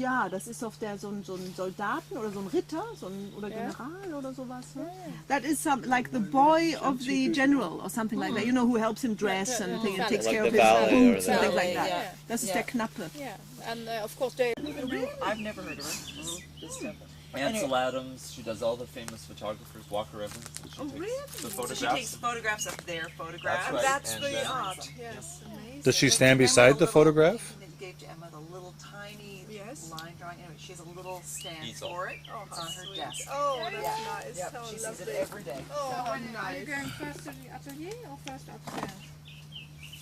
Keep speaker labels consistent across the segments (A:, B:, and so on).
A: Ja, das ist auf der so ein Soldaten oder so ein Ritter, oder General oder sowas. Ne? That is like the boy of the general or something like that. You know, who helps him dress and takes care of his boots and things like that.
B: Yeah.
A: Das ist der Knappe.
B: Yeah, and of course they.
C: I've never heard of her.
D: Ansel Adams, she does all the famous photographers, Walker Evans. And she takes the
C: She
D: photographs.
C: takes photographs of their photographs.
D: That's right.
A: That's
D: And
A: the
D: then-
A: art. Yes, amazing.
E: Does she stand beside the photograph?
C: They gave to Emma the little tiny
A: Yes.
C: line drawing. Anyway, she has a little stand
D: Easel.
C: for it
A: Oh,
C: on her
A: sweet.
C: desk.
A: Oh, that's
C: Yeah.
A: nice.
C: Yep,
A: How
C: she sees
A: lovely.
C: it every day.
A: Oh, how
B: Are you
A: nice.
B: going first to the atelier or first upstairs?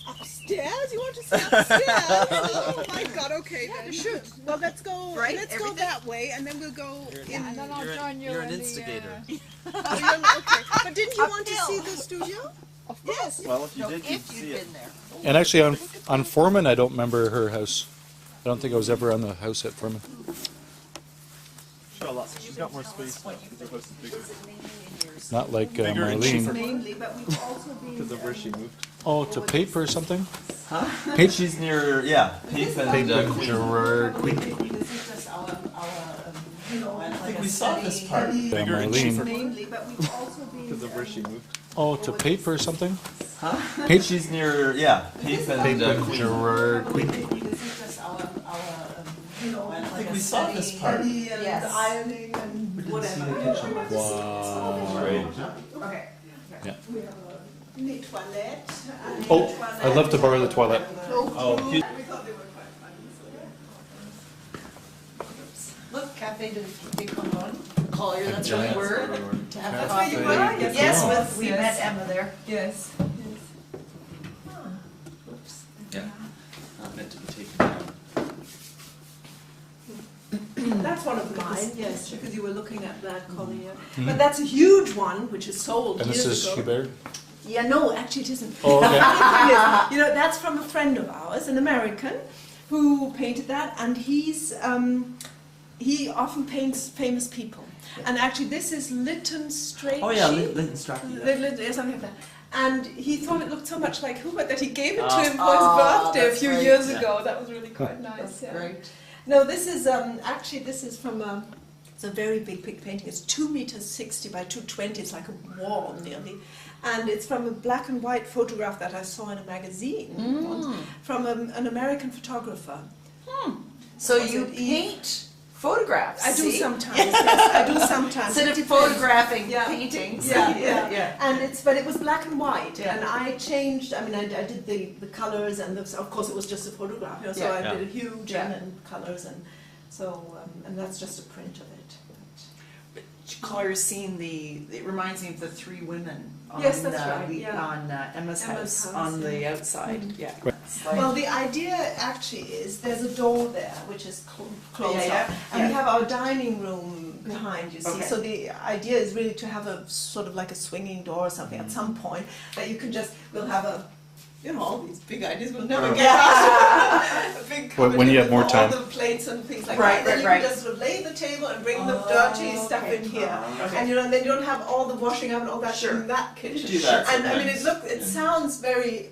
A: Upstairs? You want to see upstairs? Oh my God! Okay, then. Shoot. Well, let's go.
C: Right,
A: Let's
C: everything?
A: go that way, and then we'll go in.
B: And then I'll join you
D: You're an
B: in
D: instigator.
A: Okay. But didn't you want to see the studio?
B: Of course.
D: Well, if you
C: No,
D: did, you'd
C: if
D: see
C: you'd
D: it.
C: been there.
E: And actually, on Foreman, I don't remember her house. I don't think I was ever on the house at Foreman.
D: She's got more space now. The house is bigger.
E: Not like
D: Bigger and cheaper.
E: Marlene.
A: Mainly, but we've also been.
D: Because of where she moved.
E: Oh, to Pape or something?
D: Pape, she's near, Pape and Queen.
E: Gerard Queen.
A: This is just our you know,
D: I think we saw this part.
E: Yeah,
D: Bigger and
E: Marlene.
D: cheaper.
A: mainly, but we've also been.
D: Because of where she moved.
E: Oh, to Pape or something?
D: Pape, she's near, Pape and Queen.
E: Gerard Queen.
A: This is just our you know,
D: I think we saw this part.
A: and
C: Yes.
A: ironing and
D: We didn't
A: whatever.
D: see the kitchen.
E: Wow.
D: Right.
C: Okay.
E: Yeah.
A: We have a mini toilette. And
E: Oh, I'd love to borrow the toilet.
D: Oh,
A: We thought they were quite fun.
C: Look, Cafe de Condon. Collier, that's where we were. To have
A: That's where you
C: coffee.
A: were? Yes.
C: Yes,
A: Yes.
C: we met Emma there.
A: Yes.
D: Yeah. Not meant to be taken down.
A: That's one of mine, yes, because you were looking at that, Collier. But that's a huge one, which is sold
E: And this
A: years
E: is
A: ago.
E: Hubert?
A: Yeah, no, actually it isn't.
E: Oh, okay.
A: Yes. You know, that's from a friend of ours, an American, who painted that, and he often paints famous people. And actually, this is Lytton Strachey.
D: Oh, yeah, Linton Strachey.
A: Yeah, something like that. And he thought it looked so much like Hubert that he gave it to
D: Oh.
A: him for his birthday a
C: that's
A: few
C: great.
A: years
D: Yeah.
A: ago. That was really quite nice.
C: That's
A: Yeah.
C: great.
A: No, this is actually this is from it's a very big painting. It's 2 meters 60 by 220. It's like a wall nearly, and it's from a black and white photograph that I saw in a magazine once, from an American photographer.
C: So
A: Was
C: you
A: it
C: paint photographs.
A: I do
C: see?
A: sometimes. Yes, I do sometimes.
C: Instead
A: It
C: of
A: depends.
C: photographing
A: Yeah.
C: paintings.
A: Yeah. And but it was black and white,
C: Yeah.
A: and I changed. I mean, I did the colors, and of course it was just a photograph, you know, so
C: Yeah.
A: I
D: Yeah.
A: did a huge
C: Yeah.
A: and colors, and so and that's just a print of it.
C: Collier's seen it reminds me of the three women on,
A: Yes, that's right,
C: on
A: yeah.
C: Emma's
A: Emma's
C: house,
A: house,
C: on
A: yeah.
C: the outside. Yeah. It's like-
A: Well, the idea actually is there's a door there which is closed
C: Yeah,
A: off,
C: yeah,
A: and we
C: yeah.
A: have our dining room behind. You see,
C: Okay.
A: so the idea is really to have a sort of like a swinging door or something at some point that you can just. We'll have a. You know, all these big ideas will never get out. A big
E: When
A: cupboard
E: you have more
A: with
E: time.
A: all the plates and things like
C: Right,
A: that. Then
C: right,
A: you
C: right.
A: can just sort of lay the table and bring the dirty stuff
C: okay.
A: in here,
C: Okay.
A: and you know, and then you don't have all the washing up and all that
C: Sure.
A: in that kitchen.
D: do that
A: And I mean,
D: sometimes.
A: it sounds very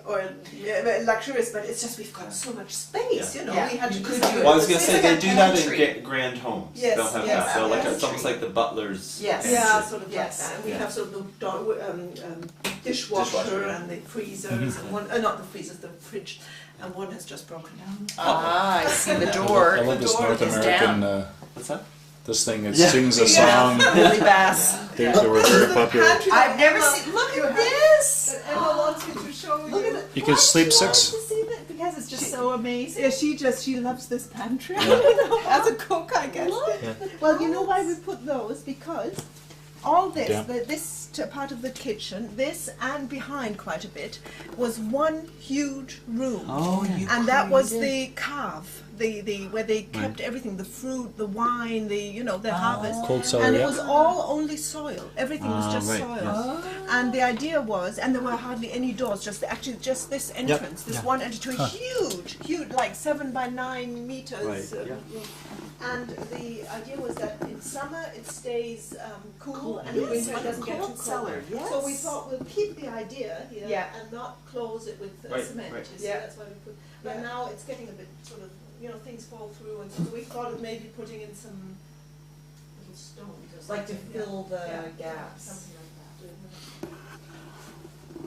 A: very luxurious, but it's just we've got so much space.
D: Yeah.
A: You know,
C: Yeah.
A: we had to
C: You
A: do
C: could
A: something.
C: do
D: Well, I was
C: It's
D: gonna say
C: like
D: they
C: a
D: do that in
C: pantry.
D: grand homes.
A: Yes,
D: They'll have
A: yes,
D: that. They'll
A: yes.
D: it's almost like the butlers.
C: Yes.
A: Yeah, sort of
C: Yes.
A: like that. And we
D: Yeah.
A: have sort of the dishwasher,
D: Dishwasher, yeah.
A: and the freezers, and one, not the freezers, the fridge, and one has just broken down.
C: Ah, I see the
E: I
C: door.
E: love this
A: door
E: North
A: is
E: American,
D: What's that?
E: this thing, it
D: Yeah.
E: sings a
A: Yeah.
E: song.
C: Billy Bass.
E: They were very popular.
C: I've never seen. Look at this.
A: Emma wants me to show
C: Look at
A: you.
C: it.
E: You can sleep six.
A: To see that because it's just so amazing. Yeah, she loves this pantry. As a cook, I guess.
D: Yeah.
A: Well, you know why we put those? Because all this,
E: Yeah.
A: this part of the kitchen, this and behind quite a bit, was one huge room.
D: Oh, you
A: And that was the cave, the where they kept everything, the fruit, the wine, the harvest.
E: Cold cellar,
A: And it
E: yeah.
A: was all only soil. Everything was just
D: right,
A: soil.
D: yes.
A: And the idea was, and there were hardly any doors, just this entrance, this one entrance to a huge, like 7 by 9 meters.
D: Right, yeah.
A: And the idea was that in summer it stays cool, and in winter it doesn't get too
C: cold
A: cold.
C: cellar,
A: So we
C: yes.
A: thought we'll keep the idea here
C: Yeah.
A: and not close it with
D: Right,
A: cement.
D: right.
A: You see,
C: Yeah.
A: that's why we put. But
C: Yeah.
A: now it's getting a bit sort of things fall through, and so we thought of maybe putting in some little stones or
C: Like to
A: something.
C: fill the
A: Yeah,
C: gaps.
A: something like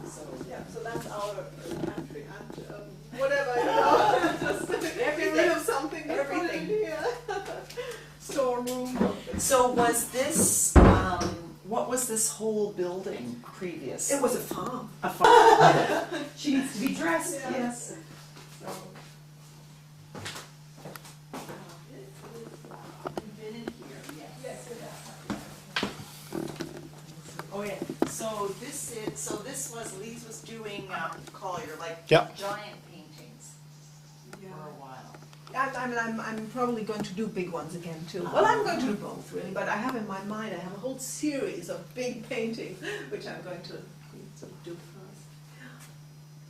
A: that.
C: So,
A: Yeah, so that's our pantry and whatever, just get rid of something, we put it in
C: Everything.
A: here. Storeroom.
C: so was this, what was this whole building previous?
A: It was a farm.
C: A farm. She needs to be dressed,
A: Yeah.
C: yes.
A: So.
C: You've been in here, yes.
A: Yes, it is.
C: Oh, yeah. So this was, Lise was doing, Collier, like
E: Yeah.
C: giant paintings
A: Yeah.
C: for a while.
A: I'm probably going to do big ones again too. Well, I'm going to do both really, but I have in my mind, I have a whole series of big paintings, which I'm going to do first.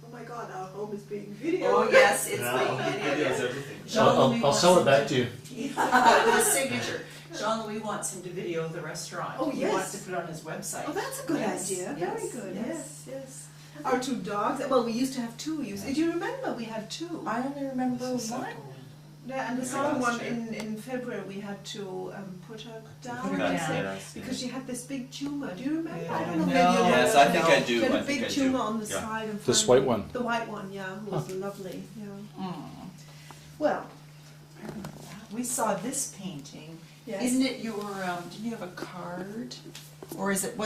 A: Oh my God, our home is being videoed.
C: Oh, yes, it's
D: Now,
C: being
D: videos
C: videoed.
D: everything.
C: Jean-Louis
E: I'll sell it back to you.
C: With a signature. Jean-Louis wants him to video the restaurant.
A: Oh,
C: He
A: yes.
C: wants to put it on his website.
A: Oh, that's a good
C: Yes,
A: idea.
C: yes,
A: Very good.
C: yes.
A: Yes, yes. Our two dogs. Well, we used to have two. Do you remember we had two?
C: I only remember one.
A: Yeah, and the
D: Yeah,
A: second
D: last
A: one
D: year.
A: in February we had to put her down,
C: Put her
A: and
C: down.
A: say-
D: Yes,
A: because she had this big tumor. Do you remember?
C: Yeah.
A: I don't know.
C: No.
A: Maybe you
D: Yes,
A: remember.
D: I think I do.
A: She had
D: I
A: a
D: think
A: big
D: I do.
A: tumor on the
D: Yeah.
A: side. In
E: This
A: front.
E: white one?
A: The white one, yeah, who was lovely. Yeah.
C: Mm.
A: Well,
C: We saw this painting.
A: yes.
C: Isn't it your, didn't you have a card? Or was it,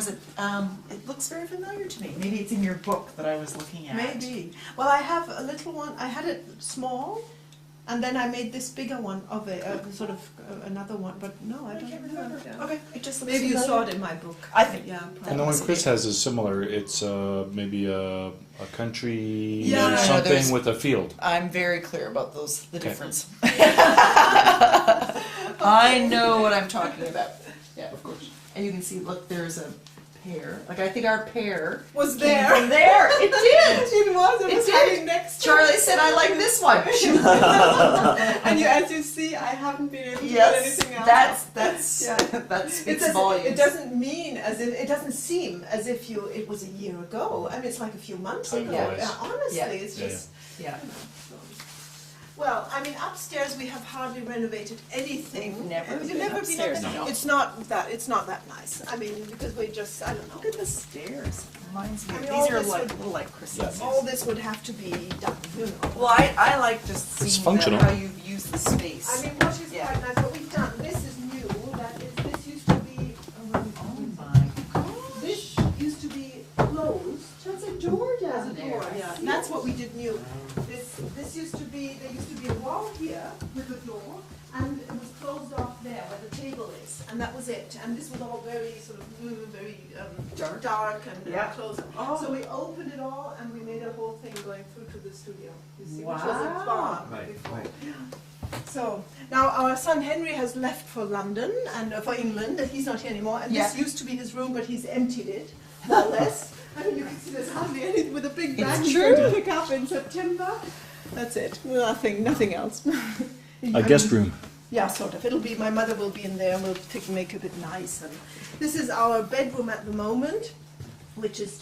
C: it looks very familiar to me. Maybe it's in your book that I was looking at.
A: Maybe. Well, I have a little one. I had it small, and then I made this bigger one of it, sort of another one. But no, I don't remember. Yeah.
C: Okay, it just looks
A: Maybe you
C: familiar.
A: saw it in my book.
C: I think.
A: Yeah.
E: And the
A: Probably.
E: one Chris has is similar. It's maybe a country
A: Yeah. No, no,
E: something
C: there's-
E: with a field.
C: I'm very clear about the
E: Okay.
C: difference. I know what I'm talking about. Yeah,
E: Of course.
C: and you can see, look, there's a pear. Like, I think our pear
A: Was
C: came
A: there?
C: from there. It did.
A: It was. It
C: It
A: was
C: did.
A: hanging next to
C: Charlie said, I like this one.
A: And as you see, I haven't been able to do
C: Yes,
A: anything else.
C: that's
A: Yeah.
C: that
A: It
C: speaks
A: doesn't,
C: volumes.
A: it doesn't mean as if it doesn't seem as if it was a year ago. I mean, it's like a few months ago.
E: Likewise.
A: Yeah, honestly,
C: Yeah.
A: it's
E: Yeah,
A: just.
C: Yeah,
A: So. Well, I mean, upstairs we have hardly renovated anything.
C: We've never
A: We've
C: been
A: never
C: upstairs,
A: Been
C: no.
A: It's not that nice. I mean, because we just I don't know.
C: look at the stairs. Reminds me.
A: I mean,
C: These
A: all
C: are
A: this
C: like
A: would-
C: little like Christmas.
A: All this would have to be done. You know.
C: Well, I like just seeing
E: functional.
C: how you've used the space.
A: I mean, what is
C: Yeah.
A: quite nice, what we've done, this is new, this used to be,
C: Oh my gosh.
A: this used to be closed.
C: There's a door
A: There's
C: down
A: a
C: there.
A: door,
C: I
A: yeah,
C: see
A: and that's
C: it.
A: what we did new. There used to be a wall here with a door, and it was closed off there where the table is, and that was it. And this was all very sort of very dark and
C: Yeah.
A: closed.
C: Oh.
A: So we opened it all and we made a whole thing going through to the studio, you see, which was
C: Wow.
A: a barn
D: Right,
A: before.
D: right.
A: So now our son Henry has left for London and for England, and he's not here anymore. And this
C: Yeah.
A: used to be his room, but he's emptied it, more or less. I mean, you can see there's hardly anything with a big bag
C: It's
A: he's going
C: true.
A: to pick up in September. That's it. Nothing else.
E: A guest room.
A: Yeah, sort of. It'll be. My mother will be in there, and we'll make it a bit nice. And this is our bedroom at the moment, which is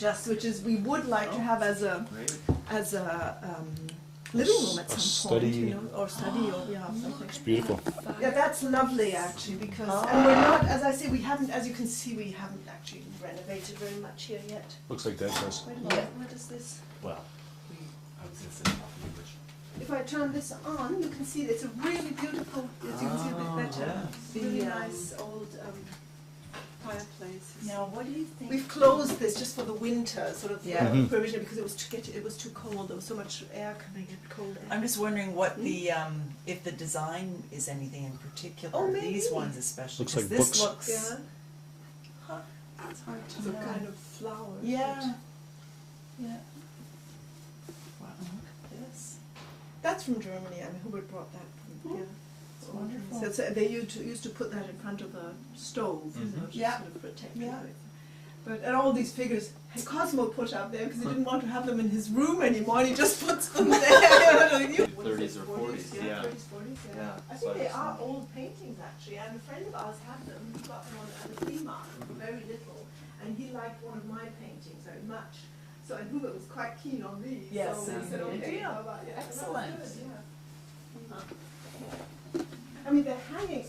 A: we would like to have as a living room at
E: A
A: some point,
E: study.
A: you know, or study, or yeah, something.
E: It's beautiful.
A: Yeah, that's lovely actually, because and we're not, as I say, we haven't, as you can see, we haven't actually renovated very much here yet.
E: Looks like Dad's house.
A: Wait a minute, what is this?
D: Well, I was gonna say probably original.
A: If I turn this on, you can see it's a really beautiful, as you can see a bit better, really nice old fireplace.
C: Now, what do you think?
A: We've closed this just for the winter, sort of
C: Yeah.
A: provision, because it was too cold. There was so much air coming in, cold air.
C: I'm just wondering what the if the design is anything in particular.
A: Oh, maybe.
C: These ones especially.
E: Looks
C: 'cause
E: like
C: this
E: books.
C: looks.
A: Yeah,
C: Huh, it's hard to
A: some
C: know.
A: kind of flower.
C: Yeah. Yeah. Wow, look at this.
A: That's from Germany. I mean, Hubert brought that from. Yeah.
C: It's wonderful.
A: So they used to put that in front of a stove, you know, just
C: Yeah.
A: sort of protect
C: Yeah.
A: it. But and all these figures, Cosmo put up there because he didn't want to have them in his room anymore. And he just puts them there.
D: 30s or 40s, yeah.
A: 30s, 40s, yeah.
D: Yeah,
A: I
D: so
A: think they
D: I've
A: are
D: seen
A: old paintings actually. And a friend of ours had them. He got them at a flea market for very little, and he liked one of my paintings very much. So and Hubert was quite keen on these.
C: Yes,
A: so we said,
C: good
A: okay,
C: deal.
A: how about yeah,
C: Excellent.
A: Good, yeah. I mean, the hangings